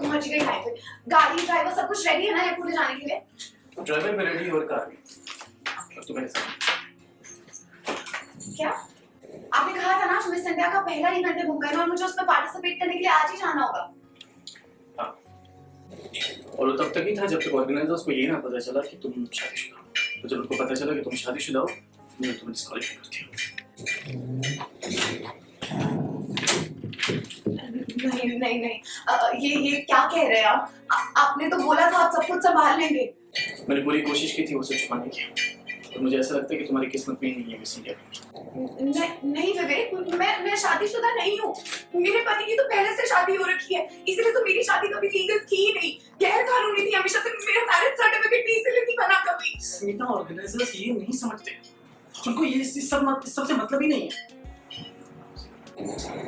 पहुंच गई हाईवे। गाड़ी ड्राइवर सब कुछ रेडी है ना एयरपोर्ट ले जाने के लिए? ड्राइवर पे रेडी और कार भी। अब तो मेरे साथ। क्या आपने कहा था ना आज मिस इंडिया का पहला इवेंट है मुंबई में और मुझे उसमें पार्टिसिपेट करने के लिए आज ही जाना होगा। हाँ। और वो तब तक ही था जब तक ऑर्गेनाइजर्स को ये ना पता चला कि तुम शादीशुदा हो। तो जब उनको पता चला कि तुम शादीशुदा हो मैं तुम्हें डिस्क्वालीफाई करती हूँ। नहीं नहीं नहीं, ये क्या कह रहे हैं आप? आपने तो बोला था आप सब कुछ संभाल लेंगे। मैंने पूरी कोशिश की थी उसे छुपाने की, तो मुझे ऐसा लगता है कि तुम्हारी किस्मत में ही नहीं है मिस इंडिया। नहीं विवेक, मैं शादीशुदा नहीं हूँ। मेरे पति की तो पहले से शादी हो रखी है, इसलिए तो मेरी शादी कभी लीगल थी ही नहीं, गैर कानूनी थी हमेशा से। मेरा मैरिज सर्टिफिकेट भी इसीलिए नहीं बना कभी। स्मिता, ऑर्गेनाइजर्स ये नहीं समझते, उनको ये सबसे मतलब ही नहीं है।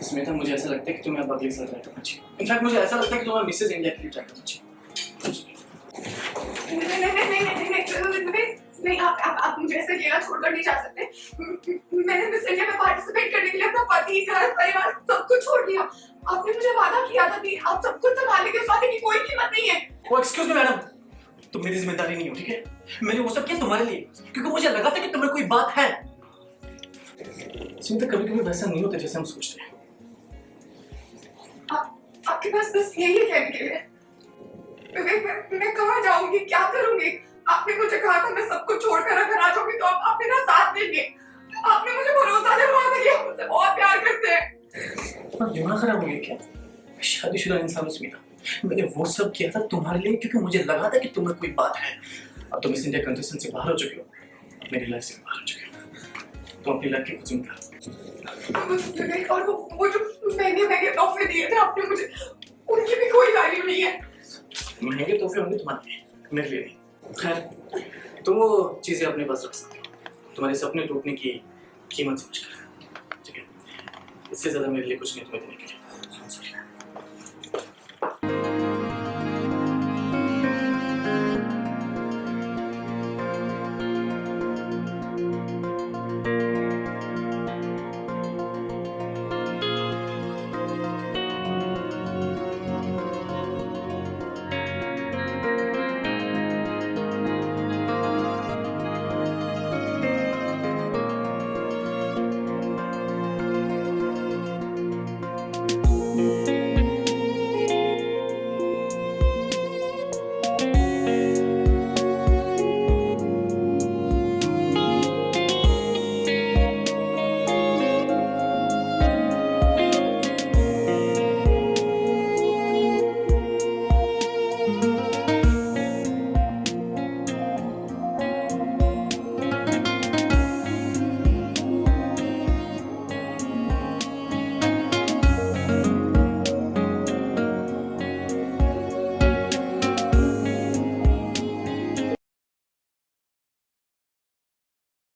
स्मिता, मुझे ऐसा लगता है कि तुम्हें अब अगले साल ट्राई करना चाहिए। इनफैक्ट मुझे ऐसा लगता है कि तुम्हें मिसेज इंडिया के लिए ट्राई करना चाहिए। नहीं, आप मुझे ऐसे अकेला छोड़कर नहीं जा सकते। मैंने मिस इंडिया में पार्टिसिपेट करने के लिए अपना पति, घर, परिवार सब कुछ छोड़ दिया। आपने मुझे वादा किया था कि आप सब कुछ संभालेंगे, उस वादे की कोई कीमत नहीं है। ओ एक्सक्यूज मी मैडम, तुम मेरी जिम्मेदारी नहीं हो, ठीक है? मैंने वो सब किया तुम्हारे लिए क्योंकि मुझे लगा था कि तुम्हें कोई बात है। स्मिता, कभी-कभी वैसा नहीं होता जैसे हम सोचते हैं। आपके पास बस यही है कहने के लिए? मैं कहाँ जाऊंगी, क्या करूंगी? आपने मुझे कहा था मैं सब कुछ छोड़कर अगर आ जाऊंगी तो आप मेरा साथ देंगे। आपने मुझे भरोसा दिलवाया था कि आप मुझसे बहुत प्यार करते हैं। और दिमाग खराब हो गया क्या? शादीशुदा इंसान हूं स्मिता, मैंने वो सब किया था तुम्हारे लिए क्योंकि मुझे लगा था कि तुम्हें कोई बात है। अब तुम इस इंडिया कंटेस्टेंट से बाहर हो चुके हो, अब मेरी लाइफ से बाहर हो चुके हो। तुम अपनी लाइफ की खुद जिम्मेदार। और वो जो महंगे तोहफे दिए थे आपने मुझे, उनकी भी कोई वैल्यू नहीं है। महंगे तोहफे होंगे तुम्हारे लिए, मेरे लिए नहीं। खैर, तुम वो चीजें अपने पास रख सकते हो तुम्हारे सपने टूटने की कीमत समझकर, ठीक है? इससे ज्यादा मेरे लिए कुछ नहीं तुम्हें देने के लिए।